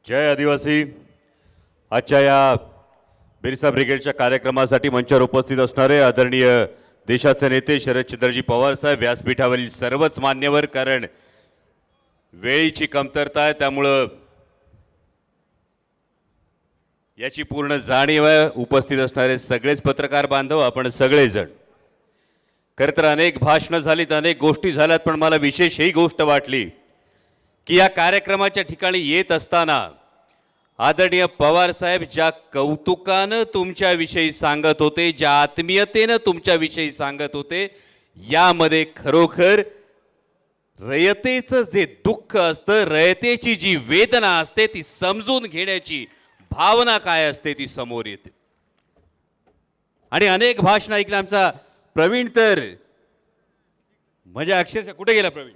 जय आदिवासी। आजच्या या बिरसा ब्रिगेडच्या कार्यक्रमासाठी मंचावर उपस्थित असणारे आदरणीय देशाचे नेते शरदचंद्रजी पवार साहेब, व्यासपीठावरील सर्वच मान्यवर, कारण वेळेची कमतरता आहे त्यामुळे याची पूर्ण जाणीव आहे। उपस्थित असणारे सगळेच पत्रकार बांधव, आपण सगळेजण, खरं तर अनेक भाषणं झालीत, अनेक गोष्टी झाल्यात, पण मला विशेष ही गोष्ट वाटली की या कार्यक्रमाच्या ठिकाणी येत असताना आदरणीय पवार साहेब ज्या कौतुकानं तुमच्याविषयी सांगत होते, ज्या आत्मीयतेनं तुमच्याविषयी सांगत होते, यामध्ये खरोखर रयतेचं जे दुःख असतं, रयतेची जी वेदना असते, ती समजून घेण्याची भावना काय असते ती समोर येते। आणि अनेक भाषण ऐकले। आमचा प्रवीण तर म्हणजे अक्षरशः कुठे गेला प्रवीण?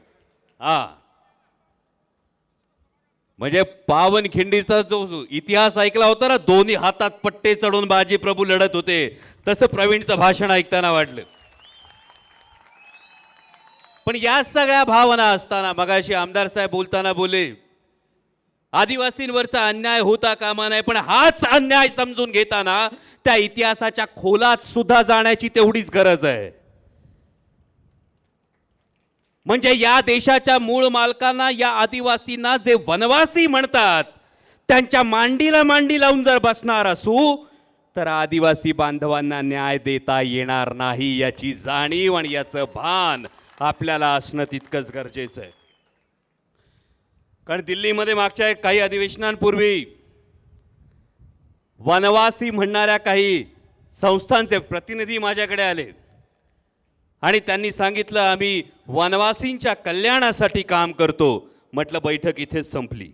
म्हणजे पावनखिंडीचा जो इतिहास ऐकला होता ना, दोन्ही हातात पट्टे चढून बाजी प्रभू लढत होते, तसं प्रवीणचं भाषण ऐकताना वाटलं। पण या सगळ्या भावना असताना मगाशी आमदार साहेब बोलताना बोलले आदिवासींवरचा अन्याय होता कामा नये, पण हाच अन्याय समजून घेताना त्या इतिहासाच्या खोलात सुद्धा जाण्याची तेवढीच गरज आहे। म्हणजे या देशाच्या मूळ मालकांना, या आदिवासींना जे वनवासी म्हणतात, त्यांच्या मांडीला मांडी लावून जर बसणार असू तर आदिवासी बांधवांना न्याय देता येणार नाही, याची जाणीव आणि याचं भान आपल्याला असणं तितकंच गरजेचं आहे। कारण दिल्लीमध्ये मागच्या काही अधिवेशनांपूर्वी वनवासी म्हणणाऱ्या काही संस्थांचे प्रतिनिधी माझ्याकडे आले आणि त्यांनी सांगितलं आम्ही वनवासींच्या कल्याणासाठी काम करतो। म्हटलं बैठक इथेच संपली।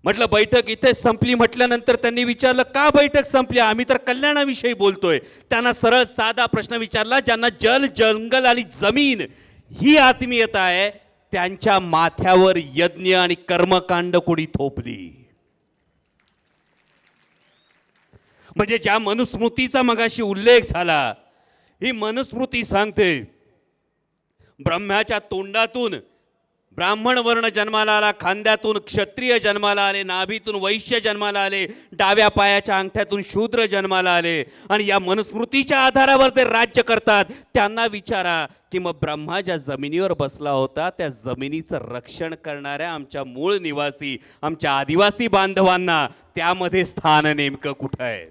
म्हटलं बैठक इथेच संपली म्हटल्यानंतर त्यांनी विचारलं का बैठक संपली? आम्ही तर कल्याणाविषयी बोलतोय। त्यांना सरळ साधा प्रश्न विचारला, ज्यांना जल, जंगल आणि जमीन ही आत्मीयता आहे, त्यांच्या माथ्यावर यज्ञ आणि कर्मकांड कोणी थोपली? म्हणजे ज्या मनुस्मृतीचा मगाशी उल्लेख झाला, ही मनुस्मृती सांगते ब्रह्म्याच्या तोंडातून ब्राह्मण वर्ण जन्माला आला, खांद्यातून क्षत्रिय जन्माला आले, नाभीतून वैश्य जन्माला आले, डाव्या पायाच्या अंगठ्यातून शूद्र जन्माला आले। आणि या मनुस्मृतीच्या आधारावर ते राज्य करतात। त्यांना विचारा की मग ब्रह्मा ज्या जमिनीवर बसला होता, त्या जमिनीचं रक्षण करणाऱ्या आमच्या मूळ निवासी, आमच्या आदिवासी बांधवांना त्यामध्ये स्थान नेमकं कुठं आहे?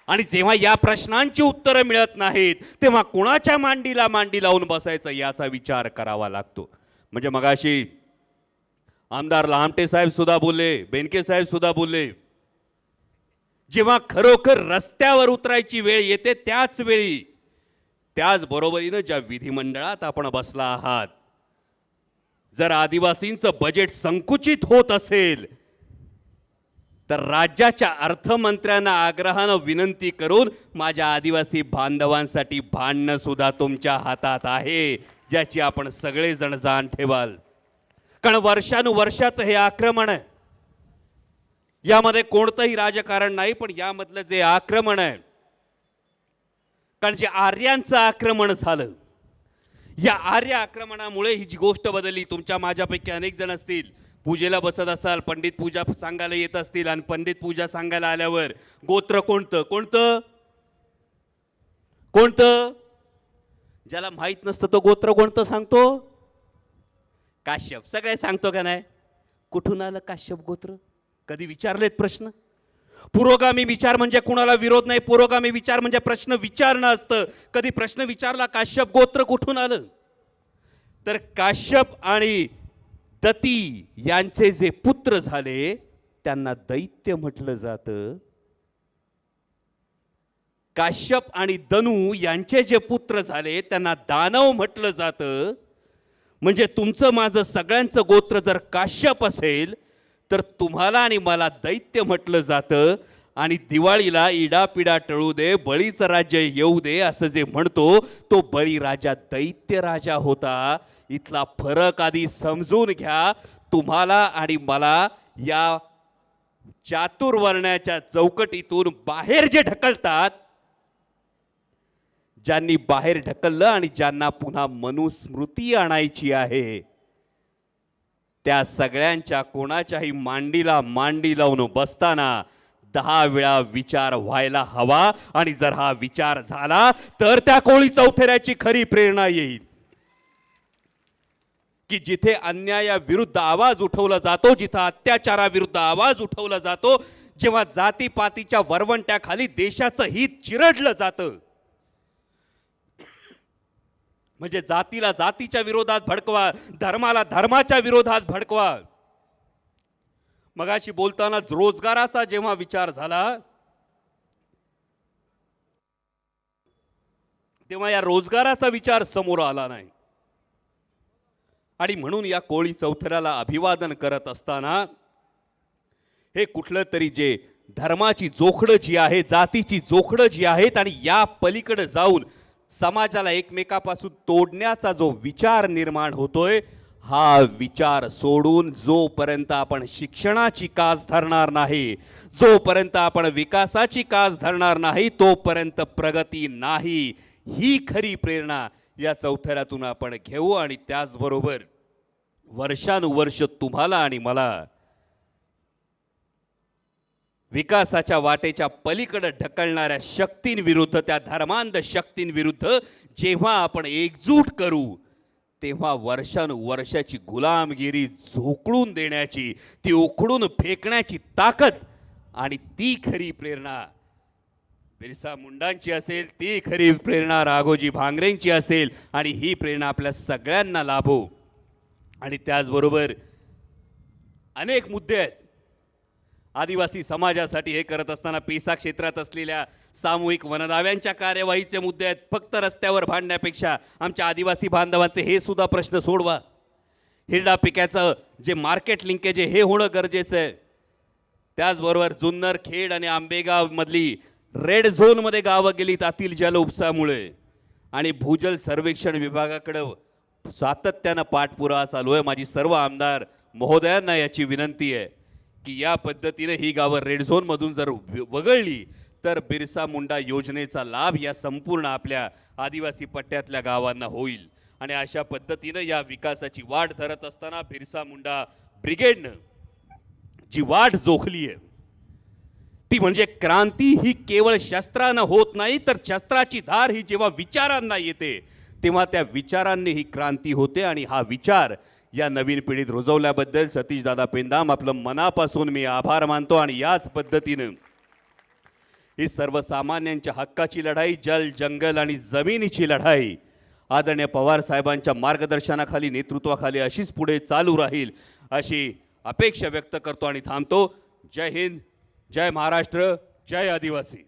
आणि जेव्हा या प्रश्नांची उत्तरं मिळत नाहीत, तेव्हा कोणाच्या मांडीला मांडी लावून बसायचं याचा विचार करावा लागतो। म्हणजे मगाशी आमदार लहामटे साहेब सुद्धा बोलले, बेनके साहेब सुद्धा बोलले, जेव्हा खरोखर रस्त्यावर उतरायची वेळ येते त्याच वेळी, त्याच बरोबरीनं ज्या विधिमंडळात आपण बसला आहात, जर आदिवासींचं बजेट संकुचित होत असेल तर राज्याच्या अर्थमंत्र्यांना आग्रहानं विनंती करून माझ्या आदिवासी बांधवांसाठी भांडणं सुद्धा तुमच्या हातात आहे, याची आपण सगळेजण जाण ठेवाल। कारण वर्षानुवर्षाचं हे आक्रमण आहे, यामध्ये कोणतंही राजकारण नाही, पण यामधलं जे आक्रमण आहे, कारण जे आर्यांचं आक्रमण झालं, या आर्य आक्रमणामुळे ही जी गोष्ट बदलली। तुमच्या माझ्यापैकी अनेक जण असतील, पूजेला बसत असाल, पंडित पूजा सांगायला येत असतील, आणि पंडित पूजा सांगायला आल्यावर गोत्र कोणतं कोणतं कोणतं ज्याला माहित नसतं तो गोत्र कोणतं सांगतो? काश्यप। सगळे सांगतो का नाही? कुठून आलं काश्यप गोत्र? कधी विचारलेत प्रश्न? पुरोगामी विचार म्हणजे कुणाला विरोध नाही, पुरोगामी विचार म्हणजे प्रश्न विचारणं असतं। कधी प्रश्न विचारला काश्यप गोत्र कुठून आलं? तर काश्यप आणि दती यांचे जे पुत्र झाले त्यांना दैत्य म्हटलं जातं। काश्यप आणि दनू यांचे जे पुत्र झाले त्यांना दानव म्हटलं जातं। म्हणजे तुमचं माझं सगळ्यांचं गोत्र जर काश्यप असेल तर तुम्हाला आणि मला दैत्य म्हटलं जातं। आणि दिवाळीला इडापिडा टळू दे, बळीचं राज्य येऊ दे असं जे म्हणतो, तो बळी राजा दैत्य राजा होता। इथला फरक आधी समजून घ्या। तुम्हाला आणि मला या चातुर्वर्ण्याच्या चौकटीतून बाहेर जे ढकलतात, ज्यांनी बाहेर ढकललं आणि ज्यांना पुन्हा मनुस्मृती आणायची आहे, त्या सगळ्यांच्या कोणाच्याही मांडीला मांडी लावून बसताना 10 वेळा विचार व्हायला हवा. आणि जर हा विचार झाला तर त्या कोळी चौथऱ्याची खरी प्रेरणा येईल की जिथे अन्यायाविरुद्ध आवाज उठवला जातो, जिथे अत्याचाराविरुद्ध आवाज उठवला जातो, जेव्हा जातीपातीच्या वरवंट्याखाली देशाचं हित चिरडलं जातं, म्हणजे जातीला जातीच्या विरोधात भडकवा, धर्माला धर्माच्या विरोधात भडकवा. मगाशी बोलताना रोजगाराचा जेव्हा विचार झाला तेव्हा या रोजगाराचा विचार समोर आला नाही. आणि म्हणून या कोळी चौथऱ्याला अभिवादन करत असताना हे कुठलं तरी जे धर्माची जोखडं जी आहे, जातीची जोखडं जी आहेत आणि या पलीकडे जाऊन समाजाला एकमेकापासून तोडण्याचा जो विचार निर्माण होतोय, हा विचार सोडून जोपर्यंत आपण शिक्षणाची कास धरणार नाही, जोपर्यंत आपण विकासाची कास धरणार नाही, तोपर्यंत प्रगती नाही. ही खरी प्रेरणा या चौथऱ्यातून आपण घेऊ. आणि त्याचबरोबर वर्षानुवर्ष तुम्हाला आणि मला विकासाच्या वाटेच्या पलीकडे ढकलणाऱ्या शक्तींविरुद्ध, त्या धर्मांध शक्तींविरुद्ध जेव्हा आपण एकजूट करू, तेव्हा वर्षानुवर्षाची गुलामगिरी झोकळून देण्याची, ती उखडून फेकण्याची ताकद आणि ती खरी प्रेरणा बिरसा मुंडांची असेल, ती खरी प्रेरणा राघोजी भांगरेंची असेल. आणि ही प्रेरणा आपल्या सगळ्यांना लाभो. आणि त्याचबरोबर अनेक मुद्दे आहेत आदिवासी समाजासाठी हे करत असताना. पेसा क्षेत्रात असलेल्या सामूहिक वनदाव्यांच्या कार्यवाहीचे मुद्दे आहेत. फक्त रस्त्यावर भांडण्यापेक्षा आमच्या आदिवासी बांधवांचे हे सुद्धा प्रश्न सोडवा. हिरडा पिकाचं जे मार्केट लिंकेज आहे हे होणं गरजेचं आहे. त्याचबरोबर जुन्नर, खेड आणि आंबेगाव मधली रेड झोनमध्ये गावं गेलीत अतिल जल उपसामुळे. आणि भूजल सर्वेक्षण विभागाकडे सातत्यानं पाठपुरावा चालू आहे. माझी सर्व आमदार महोदयांना याची विनंती आहे की या पद्धतीने ही गावं रेड झोनमधून जर वगळली तर बिरसा मुंडा योजनेचा लाभ या संपूर्ण आपल्या आदिवासी पट्ट्यातल्या गावांना होईल. आणि अशा पद्धतीनं या विकासाची वाट धरत असताना बिरसा मुंडा ब्रिगेडनं जी वाट जोखली आहे ती म्हणजे क्रांती ही केवळ शस्त्रानं होत नाही, तर शस्त्राची धार ही जेव्हा विचारांना येते तेव्हा त्या विचारांनी ही क्रांती होते. आणि हा विचार या नवीन पिढीत रुजवल्याबद्दल सतीश दादा पेंदाम आपलं मनापासून मी आभार मानतो. आणि याच पद्धतीनं ही सर्वसामान्यांच्या हक्काची लढाई, जल, जंगल आणि जमिनीची लढाई आदरणीय पवार साहेबांच्या मार्गदर्शनाखाली, नेतृत्वाखाली अशीच पुढे चालू राहील अशी अपेक्षा व्यक्त करतो आणि थांबतो. जय हिंद, जय महाराष्ट्र, जय आदिवासी.